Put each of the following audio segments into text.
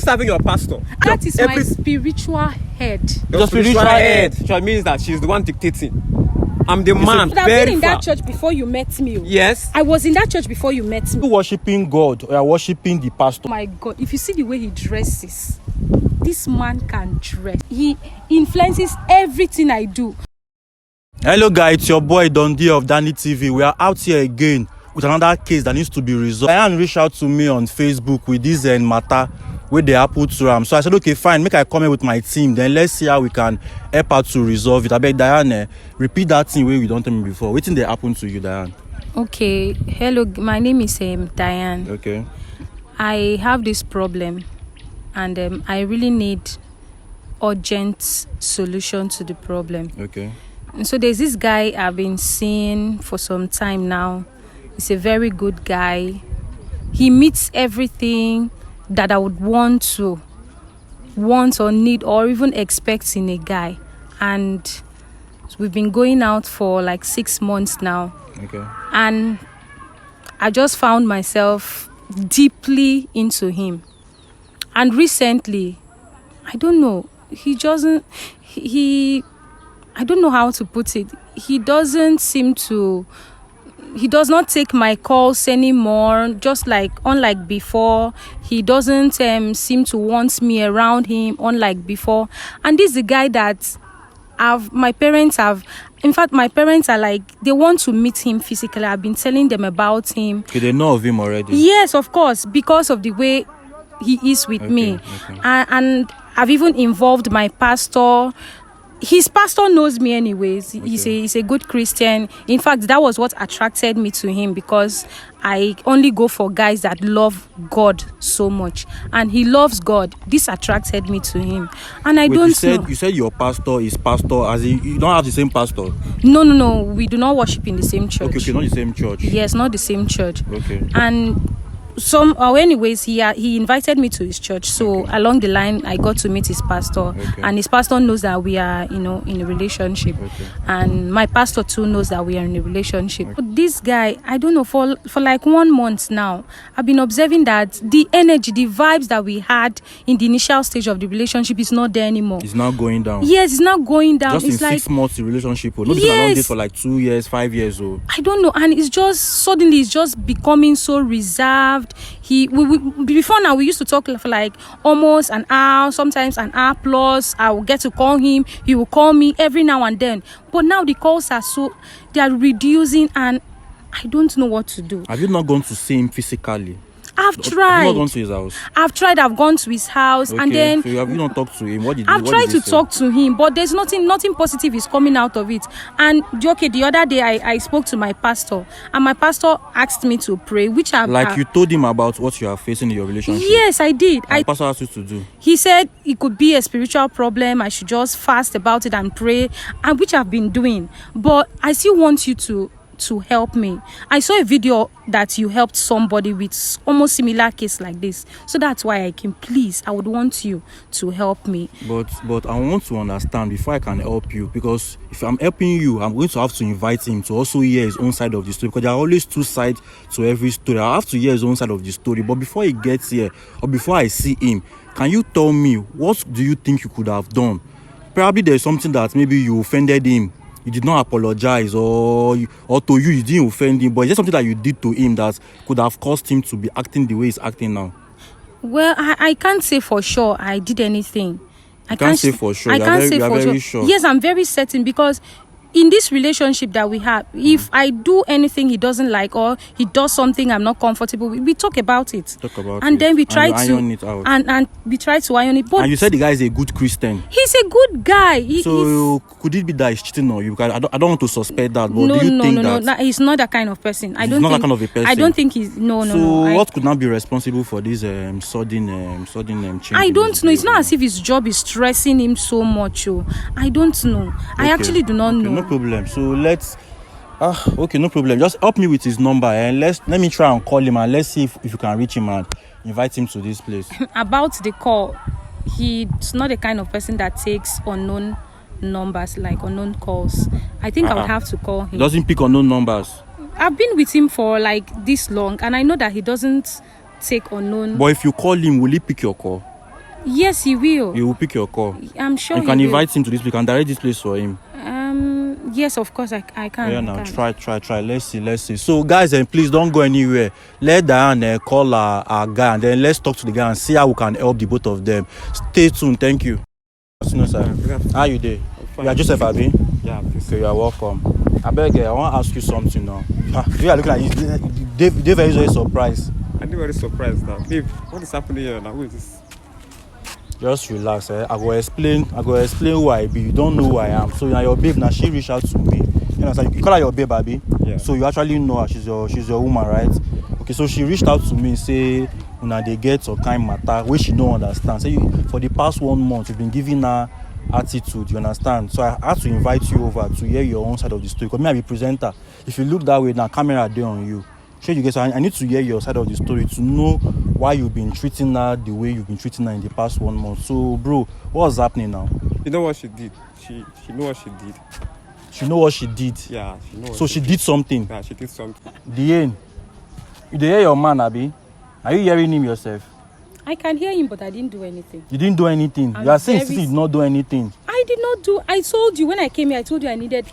serving your pastor? That is my spiritual head. Your spiritual head. So it means that she's the one dictating. I'm the man. But I've been in that church before you met me. Yes. I was in that church before you met me. You worshiping God or you are worshiping the pastor? Oh my God, if you see the way he dresses, this man can dress. He influences everything I do. Hello guys, it's your boy Dundee of Danny TV. We are out here again with another case that needs to be resolved. Diane reached out to me on Facebook with this matter where they happen to am. So I said, okay, fine, make I come in with my team. Then let's see how we can help out to resolve it. I beg Diane, repeat that thing where you don't tell me before. What thing they happen to you, Diane? Okay, hello, my name is Diane. Okay. I have this problem and I really need urgent solution to the problem. Okay. And so there's this guy I've been seeing for some time now. He's a very good guy. He meets everything that I would want or need or even expect in a guy. And we've been going out for like 6 months now. Okay. And I just found myself deeply into him. And recently, I don't know, I don't know how to put it. He does not take my calls anymore, just like unlike before. He doesn't seem to want me around him, unlike before. And this is the guy that my parents are like, they want to meet him physically. I've been telling them about him. Okay, they know of him already? Yes, of course, because of the way he is with me. Okay. And I've even involved my pastor. His pastor knows me anyways. Okay. He's a good Christian. In fact, that was what attracted me to him, because I only go for guys that love God so much. And he loves God. This attracted me to him. And You said your pastor is pastor, as in you don't have the same pastor? No. We do not worship in the same church. Okay, not the same church. Yes, not the same church. Okay. And anyways, he invited me to his church. So along the line, I got to meet his pastor. Okay. And his pastor knows that we are, in a relationship. Okay. And my pastor too knows that we are in a relationship. Okay. But this guy, I don't know, for like 1 month now, I've been observing that the energy, the vibes that we had in the initial stage of the relationship is not there anymore. It's not going down. Yes, it's not going down. Just it's in like 6 months, the relationship. Not yes. Along this for like 2 years, 5 years old. I don't know. And it's just suddenly it's just becoming so reserved. Before now we used to talk for like almost an hour, sometimes an hour plus. I will get to call him, he will call me every now and then. But now the calls they are reducing, and I don't know what to do. Have you not gone to see him physically? I've tried. Have you not gone to his house? I've tried. I've gone to his house, okay. And then so have you not talked to him? I've tried to talk to him, but there's nothing positive is coming out of it. And the other day I spoke to my pastor, and my pastor asked me to pray, which you told him about what you are facing in your relationship. Yes, I did. And the pastor asked you to do. He said it could be a spiritual problem. I should just fast about it and pray, and which I've been doing. But I still want you to help me. I saw a video that you helped somebody with almost similar case like this. So that's why I would want you to help me. But I want to understand before I can help you, because if I'm helping you, I'm going to have to invite him to also hear his own side of the story, because there are always two sides to every story. I have to hear his own side of the story. But before he gets here, or before I see him, can you tell me, what do you think you could have done? Probably there's something that maybe you offended him. You did not apologize, or to you didn't offend him, but is there something that you did to him that could have caused him to be acting the way he's acting now? Well, I can't say for sure I did anything. I can't say for sure. I can't say for sure. Yes, I'm very certain, because in this relationship that we have, if I do anything he doesn't like, or he does something I'm not comfortable with, we talk about it. Then we try to iron it out. And we try to iron it. But and you said the guy is a good Christian. He's a good guy. Could it be that he's cheating on you? Because I don't want to suspect that. But No, do you think that? No, he's not that kind of person. He's not that kind of a person. I don't think he's no. So what could not be responsible for this sudden change? I don't know. It's not as if his job is stressing him so much. I don't know. I actually do not know. No problem. So let's no problem. Just help me with his number, and let me try and call him, and let's see if you can reach him and invite him to this place. About the call, he's not the kind of person that takes unknown numbers, like unknown calls. I think I would have to call him. He doesn't pick unknown numbers. I've been with him for like this long, and I know that he doesn't take unknown. But if you call him, will he pick your call? Yes, he will. He will pick your call. I'm sure You can invite him to this. We can direct this place for him. Yes, of course I can. Yeah, now try. Let's see. So, guys, please don't go anywhere. Let Diane call our guy, and then let's talk to the guy and see how we can help the both of them. Stay tuned. Thank you. Sir. How you doing? You are Joseph, Abi? Yeah, please. Okay, you are welcome. I beg, I want to ask you something now. You are looking at you. They're very surprised. I'm very surprised now. Babe, what is happening here now? Who is this? Just relax. I go explain who I be. You don't know who I am. So now your babe, now she reached out to me. You know, you call her your babe, Abi. Yeah. So you actually know her. She's your woman, right? Okay, so she reached out to me, say, when they get some kind matter, which she don't understand. Say for the past 1 month, you've been giving her attitude. You understand? So I had to invite you over to hear your own side of the story. Because me, I be presenter. If you look that way, now camera there on you. Sure, you guys. I need to hear your side of the story to know why you've been treating her the way you've been treating her in the past 1 month. So, bro, what's happening now? You know what she did? She know what she did. She know what she did. Yeah, she know. So she did something. Yeah, she did something. Diane, you hear your man, Abi? Are you hearing him yourself? I can hear him, but I didn't do anything. You didn't do anything. You are saying you did not do anything. I did not do. I told you when I came here. I told you I needed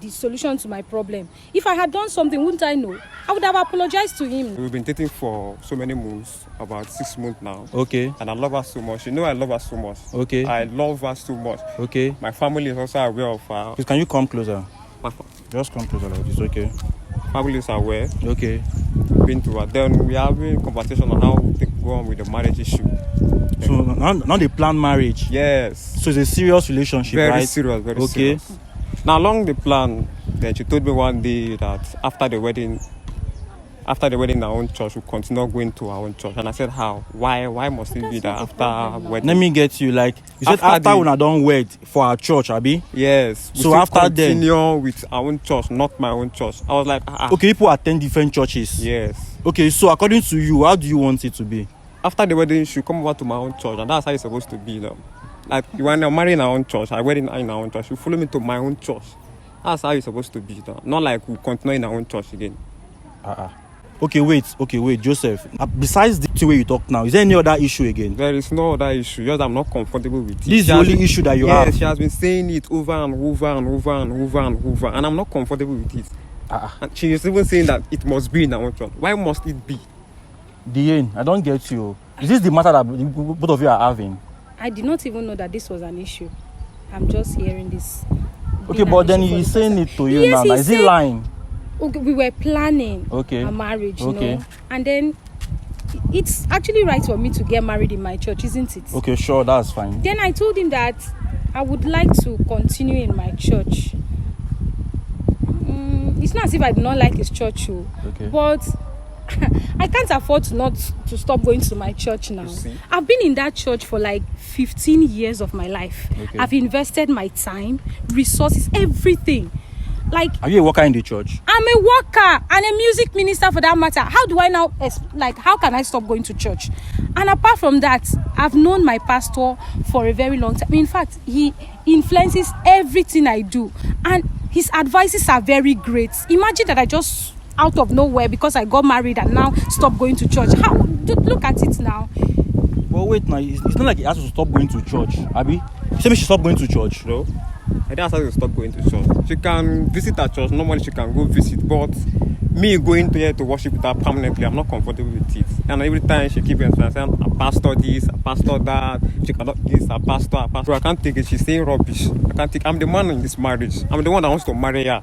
the solution to my problem. If I had done something, wouldn't I know? I would have apologized to him. We've been dating for so many months, about 6 months now. Okay. And I love her so much. You know I love her so much. Okay. I love her so much. Okay. My family is also aware of her. Please, can you come closer? My Just come closer like this, okay? family is aware. Okay. Been to her. Then we are having conversation on how to go on with the marriage issue. So now they plan marriage. Yes. So it's a serious relationship, Very right? serious, very okay. serious. Now along the plan, then she told me one day that after the wedding in our own church, we'll continue going to our own church. And I said, how? Why must it be that after wedding? Let me get you, like, you said after when I don't wed for our church, Abi? Yes. So after then, continue with our own church, not my own church. I was like, Okay, people attend different churches. Yes. Okay, so according to you, how do you want it to be? After the wedding, she come over to my own church, and that's how it's supposed to be now. Like, when I'm marrying our own church, I wedding in our own church, she follow me to my own church. That's how it's supposed to be now. Not like we continue in our own church again. Okay, wait, Joseph. Besides the two way you talk now, is there any other issue again? There is no other issue, just I'm not comfortable with it. This is the only issue that you have? Yes, she has been saying it over and over and over and over and over, and I'm not comfortable with it. And she is even saying that it must be in our own church. Why must it be? Diane, I don't get you. Is this the matter that both of you are having? I did not even know that this was an issue. I'm just hearing this. Okay, but then he's saying it to you now. Is he lying? Okay, we were planning a marriage, you know, and then it's actually right for me to get married in my church, isn't it? Okay, sure, that's fine. Then I told him that I would like to continue in my church. It's not as if I do not like his church, but I can't afford to stop going to my church now. I've been in that church for like 15 years of my life. I've invested my time, resources, everything. Like, are you a worker in the church? I'm a worker and a music minister for that matter. How do I now, how can I stop going to church? And apart from that, I've known my pastor for a very long time. In fact, he influences everything I do. And his advices are very great. Imagine that I just, out of nowhere, because I got married and now stop going to church. Look at it now. But wait now, it's not like he has to stop going to church, Abi. You said she stop going to church? No. I didn't ask her to stop going to church. She can visit her church. Normally she can go visit. But me going to here to worship with her permanently, I'm not comfortable with it. And every time she keeps saying, a pastor this, a pastor that, she cannot this, a pastor. So I can't take it. She's saying rubbish. I can't take it. I'm the man in this marriage. I'm the one that wants to marry her.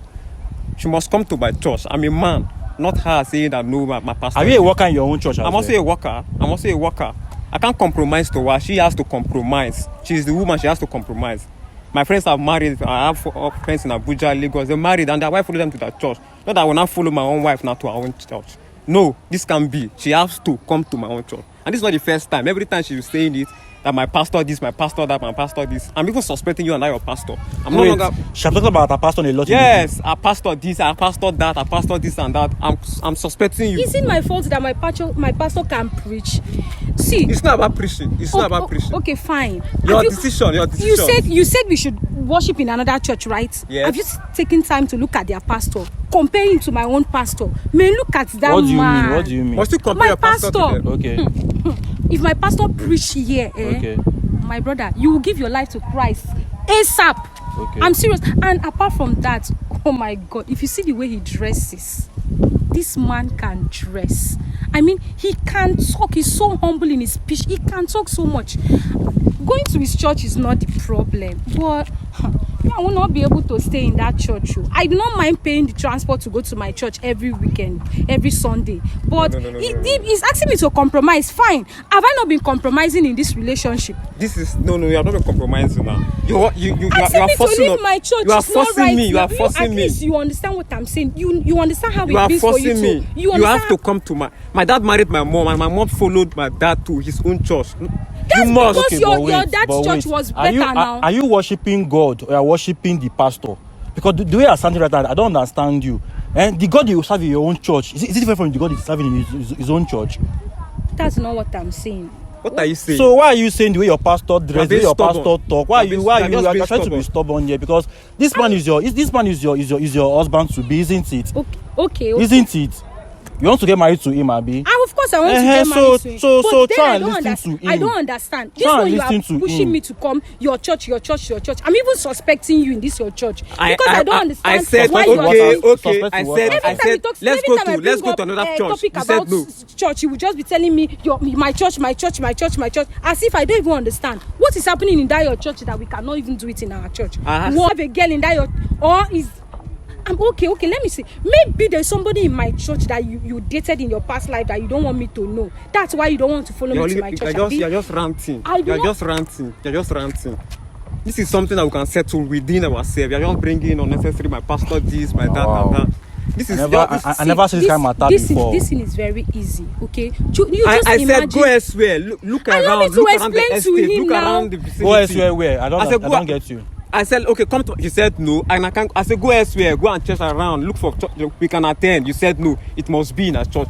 She must come to my church. I'm a man. Not her saying that no, my pastor. Are you a worker in your own church? I'm also a worker. I can't compromise to her. She has to compromise. She's the woman. She has to compromise. My friends have married. I have friends in Abuja, Lagos. They're married and their wife follow them to that church. Not that I will not follow my own wife now to our own church. No, this can be. She has to come to my own church. And this is not the first time. Every time she was saying it, that my pastor this, my pastor that, my pastor this. I'm even suspecting you and I your pastor. I'm no longer. She's talking about her pastor a lot. Yes, our pastor this, our pastor that, our pastor this and that. I'm suspecting you. Is it my fault that my pastor can preach? See, it's not about preaching. It's not about preaching. Okay, fine. Your decision. You said we should worship in another church, right? Yes. Have you taken time to look at their pastor? Compare him to my own pastor. May look at that What do you mean? Must you compare my your pastor to them? Okay. If my pastor preach here, okay. my brother, you will give your life to Christ ASAP. Okay. I'm serious. And apart from that, oh my God, if you see the way he dresses, this man can dress. I mean, he can talk. He's so humble in his speech. He can talk so much. Going to his church is not the problem, but I will not be able to stay in that church. I do not mind paying the transport to go to my church every weekend, every Sunday. But he's asking me to compromise. Fine. Have I not been compromising in this relationship? This is no. You have not been compromising now. You are forcing me to leave my church. You are it's not forcing right. me. You are forcing at me. Least you understand what I'm saying. You understand how You it are is for you forcing me. to. You have to come to my dad married my mom, and my mom followed my dad to his own church. That's you must. because your dad's church was better now. Are you worshiping God or are you worshiping the pastor? Because the way I'm standing right now, I don't understand you. And the God you serve in your own church, is it different from the God he's serving in his own church? That's not what I'm saying. What are you saying? So why are you saying the way your pastor dress, the way your pastor talk? Why are you trying to be stubborn here? Because this man is your husband to be, isn't it? Okay. Isn't it? You want to get married to him, Abi? Of course I want to get married to him. So try and listen to him. I don't understand. This one you are pushing me to come your church. I'm even suspecting you in this your church because I don't understand. I said why okay. I said let's go to another church. You said no. Church, you will just be telling me my church, as if I don't even understand what is happening in that your church that we cannot even do it in our church. What have a girl in that your or is. I'm okay, let me see. Maybe there's somebody in my church that you dated in your past life that you don't want me to know. That's why you don't want to follow me to my church. You're just ranting. You're just ranting. This is something that we can settle within ourselves. You're just bringing unnecessary my pastor this, my that, and that. This is I never seen this kind of matter before. This thing is very easy, okay? I said go elsewhere. Look around. Look around the estate. Look around the vicinity. Go elsewhere where? I don't get you. I said, okay, come to. He said no, and I said go elsewhere, go and church around, look for church we can attend. You said no, it must be in a church.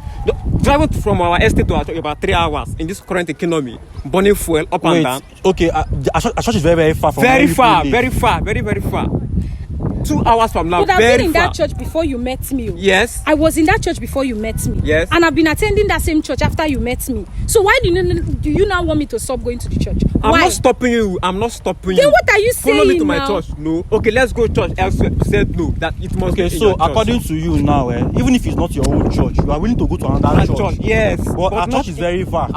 Driving from our estate to our church about 3 hours in this current economy, burning fuel up and down. Okay, a church is very, very far from very far, very far. 2 hours from now. But I've been in that church before you met me. Yes. I was in that church before you met me. Yes. And I've been attending that same church after you met me. So why do you now want me to stop going to the church? I'm not stopping you. Then what are you saying? Follow me to my church. No. Okay, let's go church elsewhere. You said no. That it must be in so your church. According to you now, even if it's not your own church, you are willing to go to another church. Yes. But our church is very far.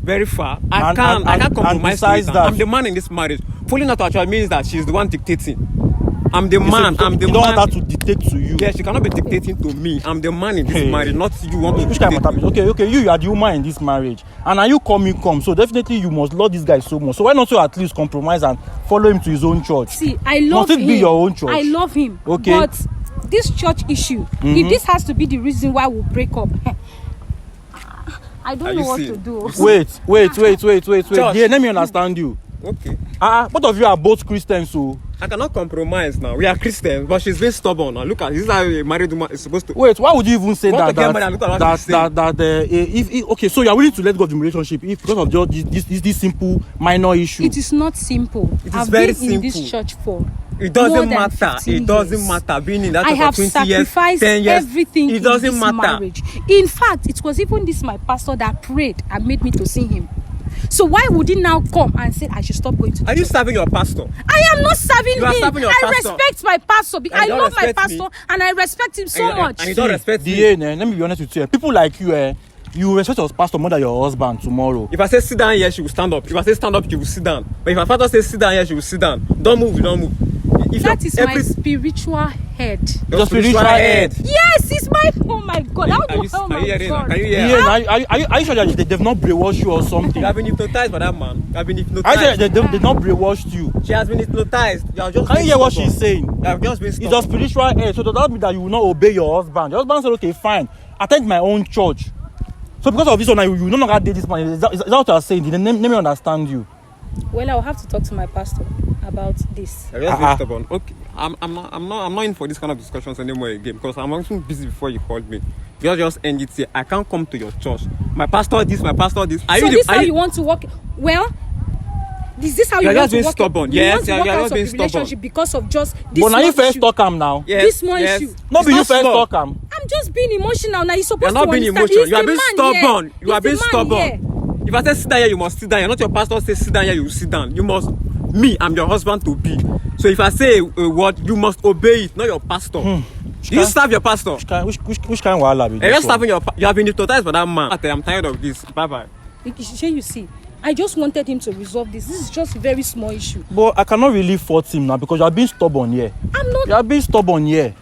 Very far. I can't compromise with that. I'm the man in this marriage. Following her to our church means that she's the one dictating. I'm the man. You don't want her to dictate to you. Yes, she cannot be dictating to me. I'm the man in this marriage, not you want to dictate. Okay, you are the woman in this marriage. And are you come? So definitely you must love this guy so much. So why not you at least compromise and follow him to his own church? See, I love him. Must it be your own church? I love him. Okay. But this church issue, if this has to be the reason why we'll break up, I don't know what to do. Wait. Dear, let me understand you. Okay. Both of you are both Christians, so I cannot compromise now. We are Christians, but she's being stubborn now. Look at this is how a married woman is supposed to. Wait, why would you even say that? Okay, so you are willing to let go of the relationship because of just this simple minor issue? It is not simple. I've been in this church for. It doesn't matter. It doesn't matter. Being in that church for 20 years, 10 years, everything it doesn't in this matter. Marriage. In fact, it was even this my pastor that prayed and made me to see him. So why would he now come and say I should stop going to the church? Are you serving your pastor? I am not serving him. I respect my pastor. I love my pastor and I respect him so much. And you don't respect me. Diane, let me be honest with you. People like you, you respect your pastor more than your husband tomorrow. If I say sit down here, she will stand up. If I say stand up, you will sit down. But if my father says sit down here, she will sit down. Don't move, That is my spiritual head. Your spiritual head. Yes, it's my. Oh my God! Are you hearing? Are you hearing? Yeah, are you sure that they've not brainwashed you or something? You have been hypnotized by that man. You have been hypnotized. I said they've not brainwashed you. She has been hypnotized. You have just. Can you hear what she's saying? You have just been. It's your spiritual head. So does that mean that you will not obey your husband? Your husband said, okay, fine, attend my own church. So because of this one, you no longer date this man. Is that what you are saying? Let me understand you. Well, I'll have to talk to my pastor about this. You're just being stubborn. Okay, I'm not in for this kind of discussions anymore again because I'm actually busy before you called me. You just end it here. I can't come to your church. My pastor this. How you want to work? Well, is this how you want to work? Stubborn. You yes, want to work out being of the relationship because of just this but now you first issue. talk him now. Yes, this small issue. Not be you first talk him. I'm just being emotional. Now you're supposed to understand. You're not being emotional. You are being stubborn. You are being stubborn. If I say sit down here, you must sit down here. Not your pastor say sit down here, you sit down. You must. Me, I'm your husband to be. So if I say a word, you must obey it, not your pastor. You serve your pastor. Which kind of wahala be You're this just one? serving you have been hypnotized by that man. I'm tired of this. Bye bye. You see, I just wanted him to resolve this. This is just a very small issue. But I cannot really fault him now because you are being stubborn here. I'm not. You are being stubborn here.